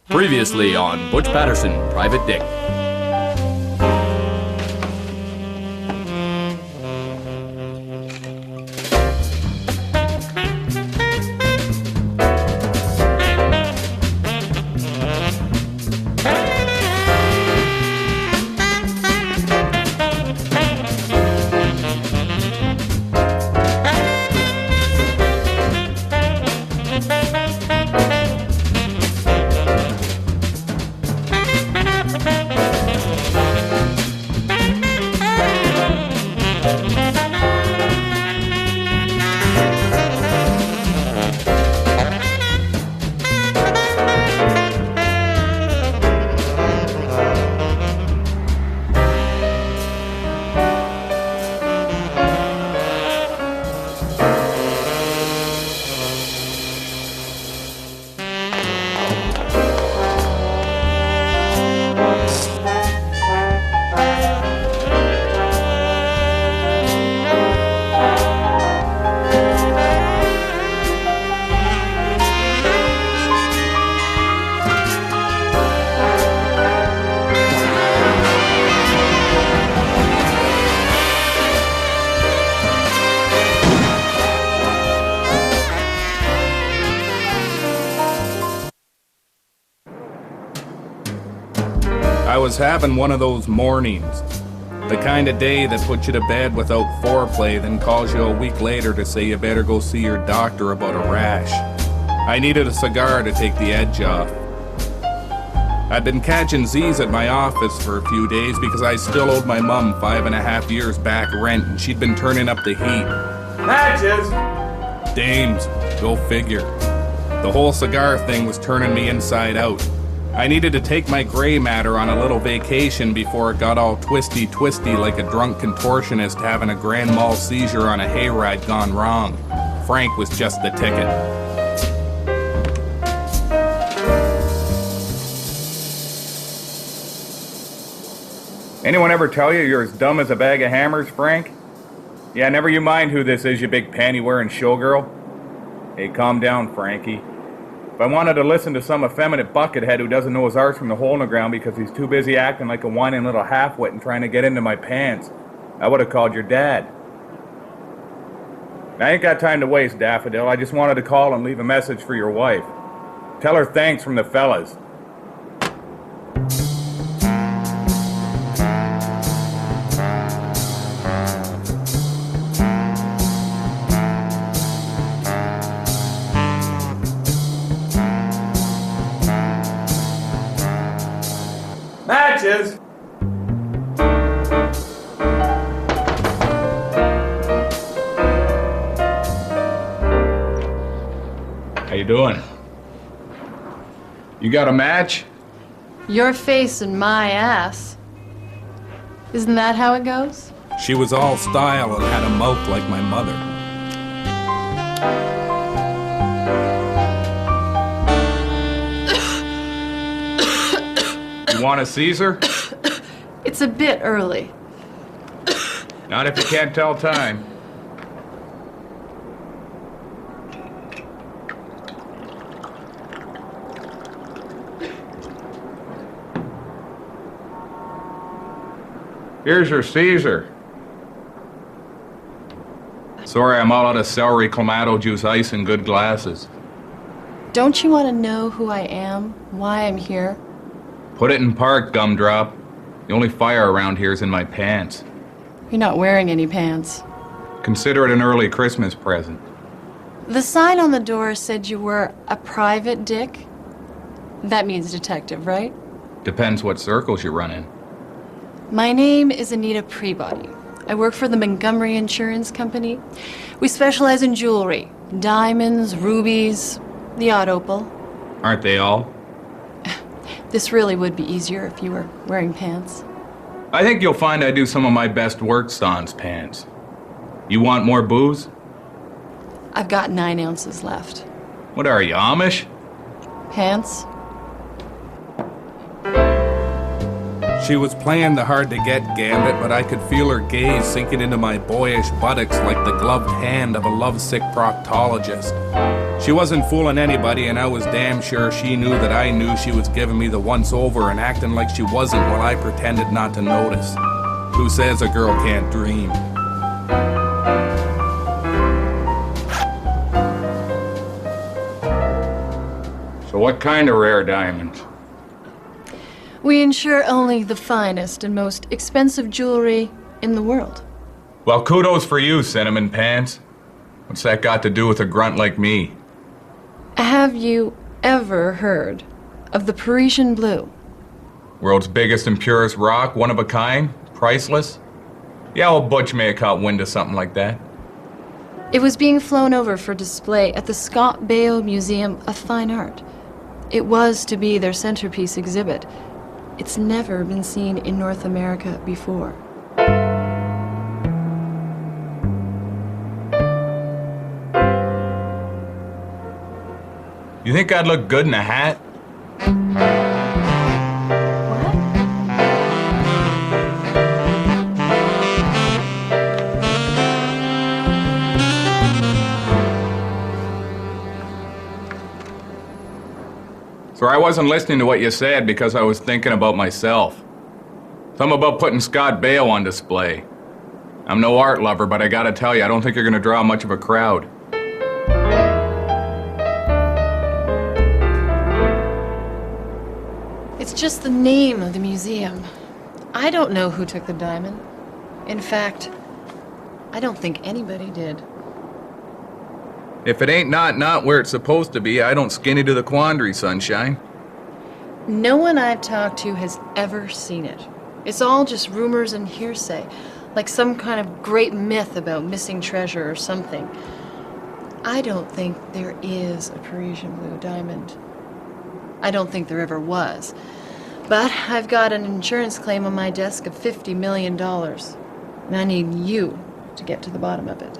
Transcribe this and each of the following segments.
Previously on Butch Patterson, Private Dick. I was having one of those mornings. The kind of day that puts you to bed without foreplay, then calls you a week later to say you better go see your doctor about a rash. I needed a cigar to take the edge off. I'd been catching Z's at my office for a few days because I still owed my mum 5.5 years back rent, and she'd been turning up the heat. Matches! Dames, go figure. The whole cigar thing was turning me inside out. I needed to take my gray matter on a little vacation before it got all twisty like a drunk contortionist having a grand mal seizure on a hayride gone wrong. Frank was just the ticket. Anyone ever tell you you're as dumb as a bag of hammers, Frank? Yeah, never you mind who this is, you big panty-wearing showgirl. Hey, calm down, Frankie. If I wanted to listen to some effeminate buckethead who doesn't know his arse from the hole in the ground because he's too busy acting like a whining little half-wit and trying to get into my pants, I would have called your dad. I ain't got time to waste, Daffodil. I just wanted to call and leave a message for your wife. Tell her thanks from the fellas. Matches! How you doing? You got a match? Your face and my ass. Isn't that how it goes? She was all style and had a mouth like my mother. You want a Caesar? It's a bit early. Not if you can't tell time. Here's your Caesar. Sorry, I'm all out of celery, clamato juice, ice, and good glasses. Don't you want to know who I am? Why I'm here? Put it in park, gumdrop. The only fire around here is in my pants. You're not wearing any pants. Consider it an early Christmas present. The sign on the door said you were a private dick. That means detective, right? Depends what circles you run in. My name is Anita Peabody. I work for the Montgomery Insurance Company. We specialize in jewelry. Diamonds, rubies, the odd opal. Aren't they all? This really would be easier if you were wearing pants. I think you'll find I do some of my best work sans pants. You want more booze? I've got 9 ounces left. What are you, Amish? Pants? She was playing the hard-to-get gambit, but I could feel her gaze sinking into my boyish buttocks like the gloved hand of a lovesick proctologist. She wasn't fooling anybody, and I was damn sure she knew that I knew she was giving me the once-over and acting like she wasn't while I pretended not to notice. Who says a girl can't dream? So what kind of rare diamonds? We insure only the finest and most expensive jewelry in the world. Well, kudos for you, Cinnamon Pants. What's that got to do with a grunt like me? Have you ever heard of the Parisian blue? World's biggest and purest rock, one of a kind, priceless? Yeah, old Butch may have caught wind of something like that. It was being flown over for display at the Scott Baio Museum of Fine Art. It was to be their centerpiece exhibit. It's never been seen in North America before. You think I'd look good in a hat? What? So I wasn't listening to what you said because I was thinking about myself. Something about putting Scott Baio on display. I'm no art lover, but I gotta tell you, I don't think you're gonna draw much of a crowd. It's just the name of the museum. I don't know who took the diamond. In fact, I don't think anybody did. If it ain't not where it's supposed to be, I don't skinny to the quandary, sunshine. No one I've talked to has ever seen it. It's all just rumors and hearsay, like some kind of great myth about missing treasure or something. I don't think there is a Parisian blue diamond. I don't think there ever was. But I've got an insurance claim on my desk of $50 million. And I need you to get to the bottom of it.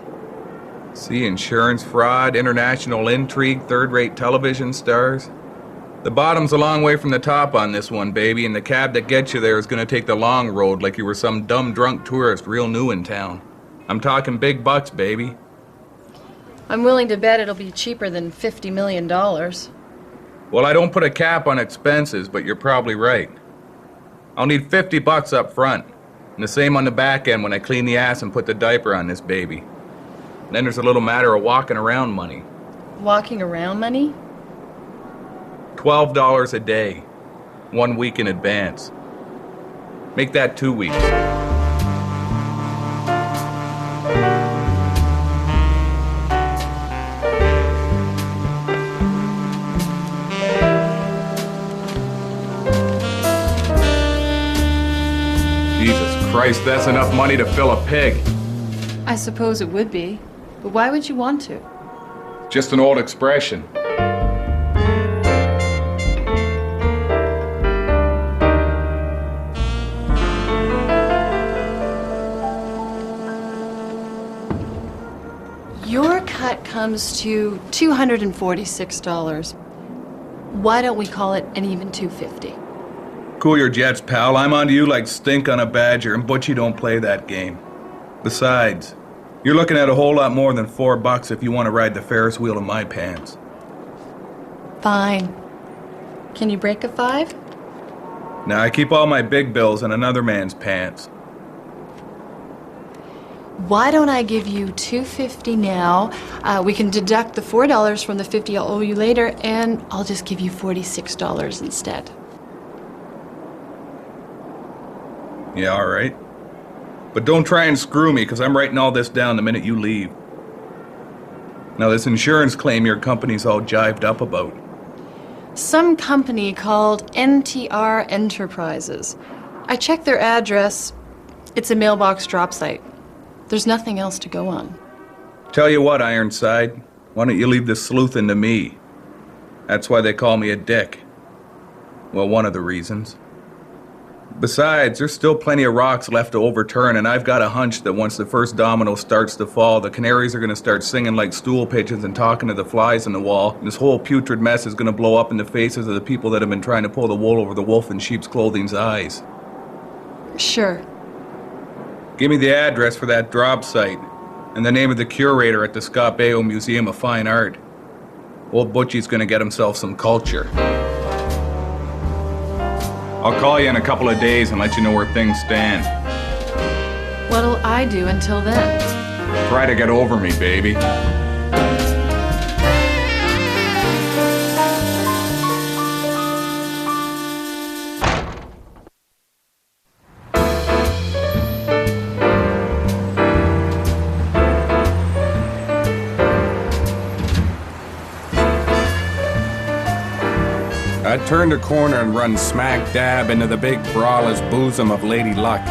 See, insurance fraud, international intrigue, third-rate television stars. The bottom's a long way from the top on this one, baby, and the cab that gets you there is gonna take the long road like you were some dumb drunk tourist real new in town. I'm talking big bucks, baby. I'm willing to bet it'll be cheaper than $50 million. Well, I don't put a cap on expenses, but you're probably right. I'll need $50 up front, and the same on the back end when I clean the ass and put the diaper on this baby. Then there's a little matter of walking around money. Walking around money? $12 a day, 1 week in advance. Make that 2 weeks. Jesus Christ, that's enough money to fill a pig. I suppose it would be. But why would you want to? Just an old expression. Your cut comes to $246. Why don't we call it an even $250? Cool your jets, pal. I'm onto you like stink on a badger, and Butchie don't play that game. Besides, you're looking at a whole lot more than $4 if you want to ride the Ferris wheel in my pants. Fine. Can you break a 5? Now, I keep all my big bills in another man's pants. Why don't I give you $250 now? We can deduct the $4 from the $50 I'll owe you later, and I'll just give you $46 instead. Yeah, all right. But don't try and screw me, because I'm writing all this down the minute you leave. Now, this insurance claim your company's all jived up about. Some company called NTR Enterprises. I checked their address. It's a mailbox drop site. There's nothing else to go on. Tell you what, Ironside, why don't you leave the sleuthing to me? That's why they call me a dick. Well, one of the reasons. Besides, there's still plenty of rocks left to overturn, and I've got a hunch that once the first domino starts to fall, the canaries are going to start singing like stool pigeons and talking to the flies on the wall, and this whole putrid mess is going to blow up in the faces of the people that have been trying to pull the wool over the wolf in sheep's clothing's eyes. Sure. Give me the address for that drop site, and the name of the curator at the Scott Baio Museum of Fine Art. Old Butchy's gonna get himself some culture. I'll call you in a couple of days and let you know where things stand. What'll I do until then? Try to get over me, baby. I turned a corner and run smack dab into the big braless bosom of Lady Luck.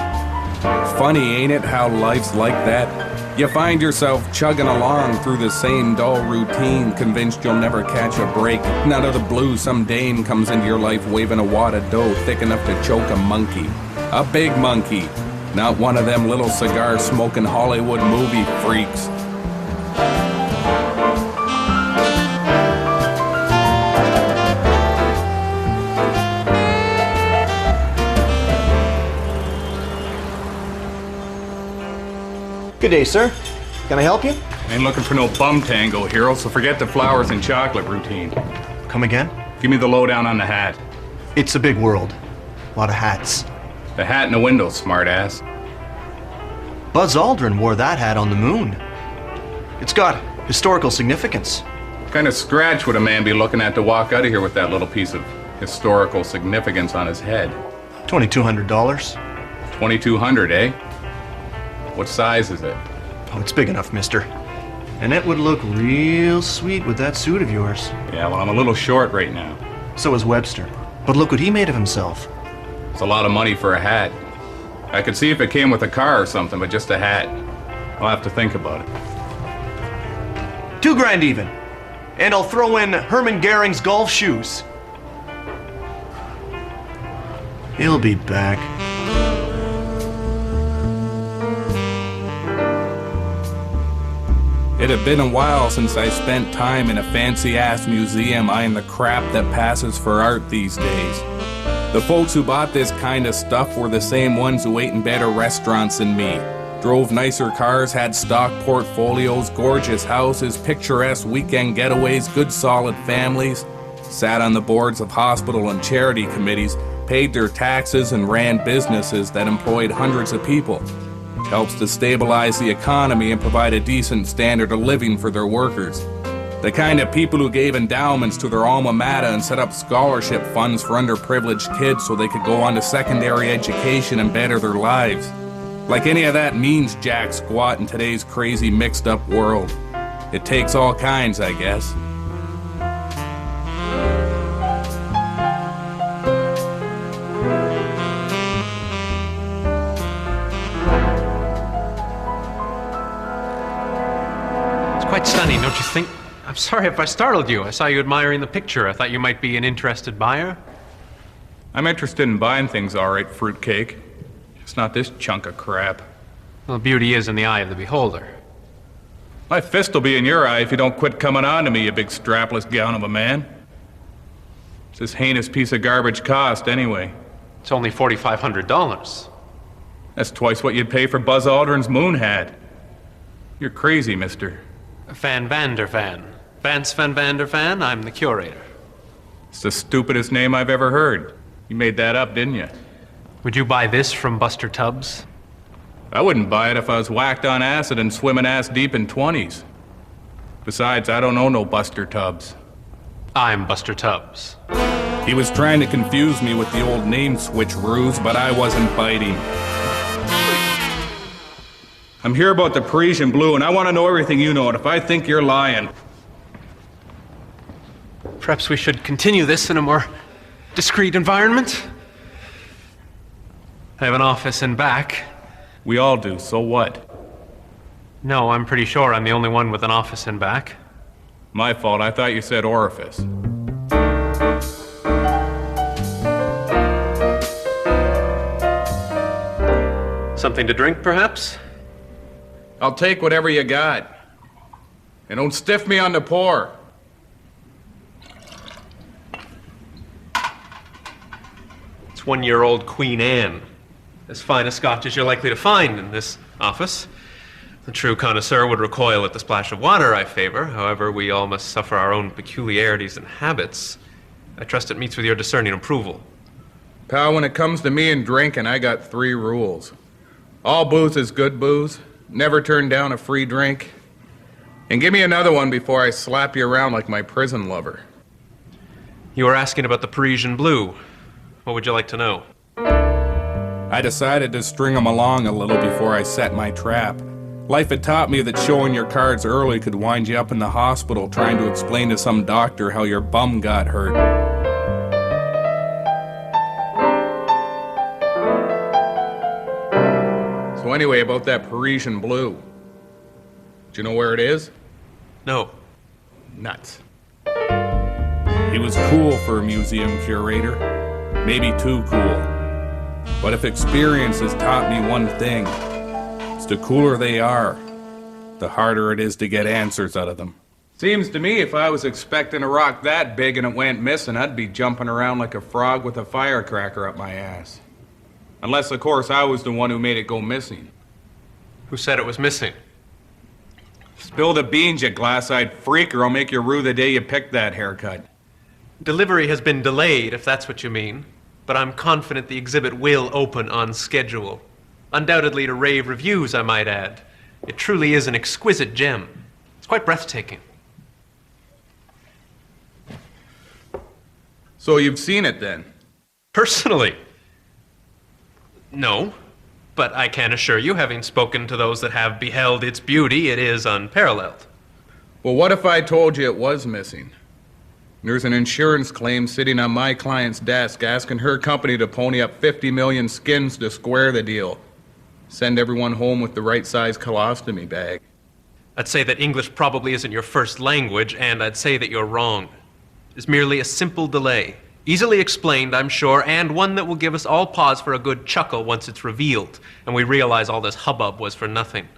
Funny, ain't it, how life's like that? You find yourself chugging along through the same dull routine, convinced you'll never catch a break. And out of the blue, some dame comes into your life waving a wad of dough thick enough to choke a monkey. A big monkey. Not one of them little cigar-smoking Hollywood movie freaks. Good day, sir. Can I help you? Ain't looking for no bum tango, hero, so forget the flowers and chocolate routine. Come again? Give me the lowdown on the hat. It's a big world. A lot of hats. The hat in the window, smartass. Buzz Aldrin wore that hat on the moon. It's got historical significance. What kind of scratch would a man be looking at to walk out of here with that little piece of historical significance on his head? $2,200. 2200, eh? What size is it? Oh, it's big enough, mister. And it would look real sweet with that suit of yours. Yeah, well, I'm a little short right now. So is Webster. But look what he made of himself. It's a lot of money for a hat. I could see if it came with a car or something, but just a hat. I'll have to think about it. $2,000 even. And I'll throw in Herman Goering's golf shoes. He'll be back. It had been a while since I spent time in a fancy-ass museum eyeing the crap that passes for art these days. The folks who bought this kind of stuff were the same ones who ate in better restaurants than me, drove nicer cars, had stock portfolios, gorgeous houses, picturesque weekend getaways, good solid families, sat on the boards of hospital and charity committees, paid their taxes, and ran businesses that employed hundreds of people. Helps to stabilize the economy and provide a decent standard of living for their workers. The kind of people who gave endowments to their alma mater and set up scholarship funds for underprivileged kids so they could go on to secondary education and better their lives. Like any of that means jack squat in today's crazy mixed up world. It takes all kinds, I guess. Quite stunning, don't you think? I'm sorry if I startled you. I saw you admiring the picture. I thought you might be an interested buyer. I'm interested in buying things, all right, fruitcake. Just not this chunk of crap. Well, beauty is in the eye of the beholder. My fist will be in your eye if you don't quit coming on to me, you big strapless gown of a man. What's this heinous piece of garbage cost, anyway? It's only $4,500. That's twice what you'd pay for Buzz Aldrin's moon hat. You're crazy, mister. Van Vander Van. Vance Van Vander Van, I'm the curator. It's the stupidest name I've ever heard. You made that up, didn't you? Would you buy this from Buster Tubbs? I wouldn't buy it if I was whacked on acid and swimming ass deep in 20s. Besides, I don't know no Buster Tubbs. I'm Buster Tubbs. He was trying to confuse me with the old name switch ruse, but I wasn't biting. I'm here about the Parisian Blue, and I want to know everything you know, and if I think you're lying... Perhaps we should continue this in a more discreet environment. I have an office in back. We all do, so what? No, I'm pretty sure I'm the only one with an office in back. My fault, I thought you said orifice. Something to drink, perhaps? I'll take whatever you got. And don't stiff me on the pour. It's 1-year-old Queen Anne. As fine a Scotch as you're likely to find in this office. The true connoisseur would recoil at the splash of water I favor. However, we all must suffer our own peculiarities and habits. I trust it meets with your discerning approval. Pal, when it comes to me and drinking, I got 3 rules. All booze is good booze. Never turn down a free drink. And give me another one before I slap you around like my prison lover. You were asking about the Parisian Blue. What would you like to know? I decided to string 'em along a little before I set my trap. Life had taught me that showing your cards early could wind you up in the hospital trying to explain to some doctor how your bum got hurt. So anyway, about that Parisian Blue. Do you know where it is? No. Nuts. He was cool for a museum curator. Maybe too cool. But if experience has taught me one thing, it's the cooler they are, the harder it is to get answers out of them. Seems to me if I was expecting a rock that big and it went missing, I'd be jumping around like a frog with a firecracker up my ass. Unless, of course, I was the one who made it go missing. Who said it was missing? Spill the beans, you glass-eyed freak, or I'll make you rue the day you picked that haircut. Delivery has been delayed, if that's what you mean. But I'm confident the exhibit will open on schedule. Undoubtedly to rave reviews, I might add. It truly is an exquisite gem. It's quite breathtaking. So you've seen it then? Personally? No. But I can assure you, having spoken to those that have beheld its beauty, it is unparalleled. Well, what if I told you it was missing? There's an insurance claim sitting on my client's desk asking her company to pony up 50 million skins to square the deal. Send everyone home with the right size colostomy bag. I'd say that English probably isn't your first language, and I'd say that you're wrong. It's merely a simple delay. Easily explained, I'm sure, and one that will give us all pause for a good chuckle once it's revealed, and we realize all this hubbub was for nothing.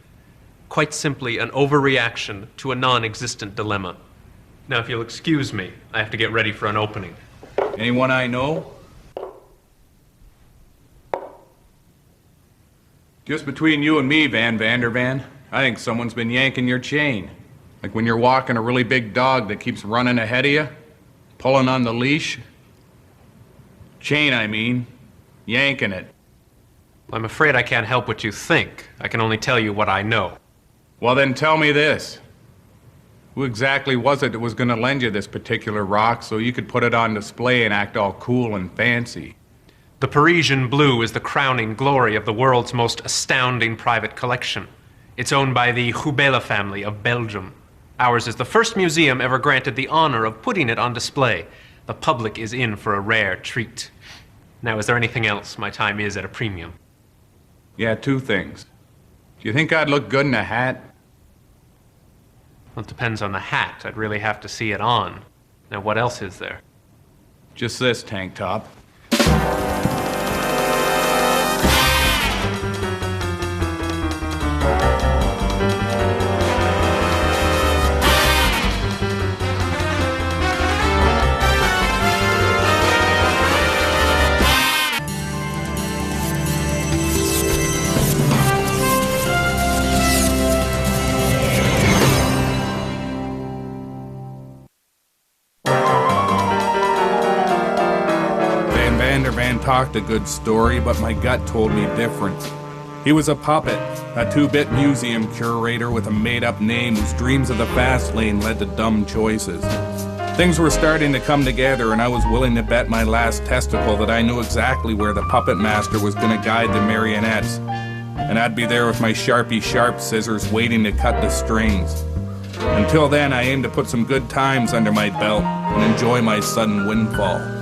Quite simply an overreaction to a non-existent dilemma. Now, if you'll excuse me, I have to get ready for an opening. Anyone I know? Just between you and me, Van Vandervan, I think someone's been yanking your chain. Like when you're walking a really big dog that keeps running ahead of you, pulling on the leash. Chain, I mean. Yanking it. I'm afraid I can't help what you think. I can only tell you what I know. Well, then tell me this. Who exactly was it that was going to lend you this particular rock so you could put it on display and act all cool and fancy? The Parisian Blue is the crowning glory of the world's most astounding private collection. It's owned by the Hubela family of Belgium. Ours is the first museum ever granted the honor of putting it on display. The public is in for a rare treat. Now, is there anything else? My time is at a premium. Yeah, 2 things. Do you think I'd look good in a hat? Well, it depends on the hat. I'd really have to see it on. Now, what else is there? Just this tank top. Talked a good story, but my gut told me different. He was a puppet, a 2-bit museum curator with a made-up name whose dreams of the fast lane led to dumb choices. Things were starting to come together, and I was willing to bet my last testicle that I knew exactly where the puppet master was going to guide the marionettes, and I'd be there with my Sharpie sharp scissors waiting to cut the strings. Until then, I aimed to put some good times under my belt and enjoy my sudden windfall.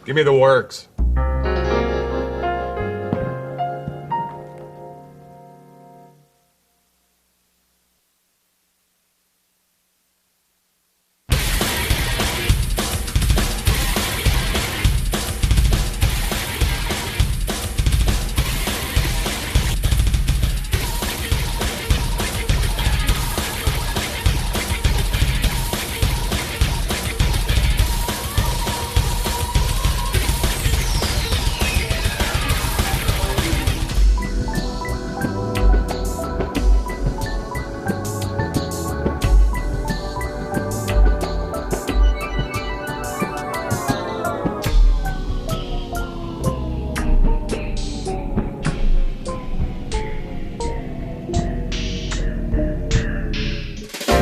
Give me the works.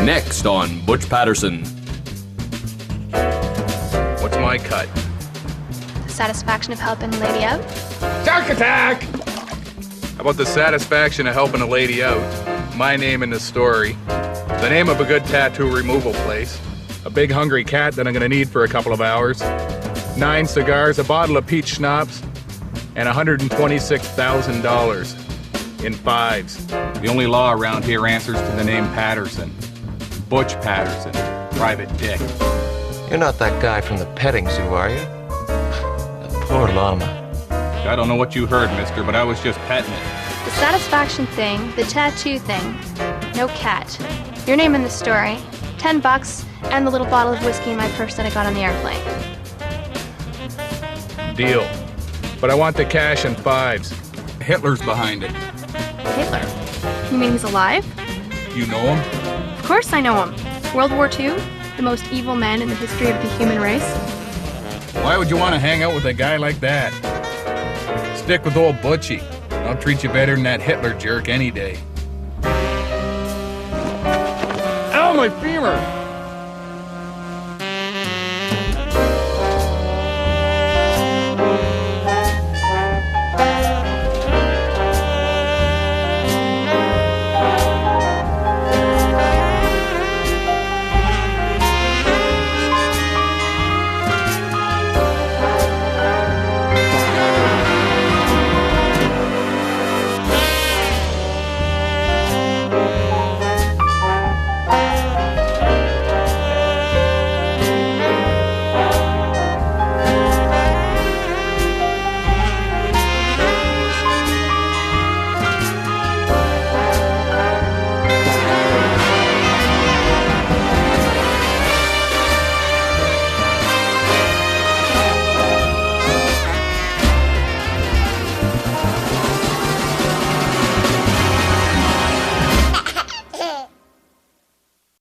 Next on Butch Patterson. What's my cut? The satisfaction of helping a lady out? Shark attack! How about the satisfaction of helping a lady out? My name in the story. The name of a good tattoo removal place. A big hungry cat that I'm gonna need for a couple of hours. 9 cigars, a bottle of peach schnapps, and $126,000 in fives. The only law around here answers to the name Patterson. Butch Patterson, private dick. You're not that guy from the petting zoo, are you? That poor llama. I don't know what you heard, mister, but I was just petting it. The satisfaction thing, the tattoo thing. No cat. Your name in the story. $10 and the little bottle of whiskey in my purse that I got on the airplane. Deal. But I want the cash in fives. Hitler's behind it. Hitler? You mean he's alive? You know him? Of course I know him. World War II, the most evil man in the history of the human race. Why would you want to hang out with a guy like that? Stick with old Butchy. I'll treat you better than that Hitler jerk any day. Ow, my femur!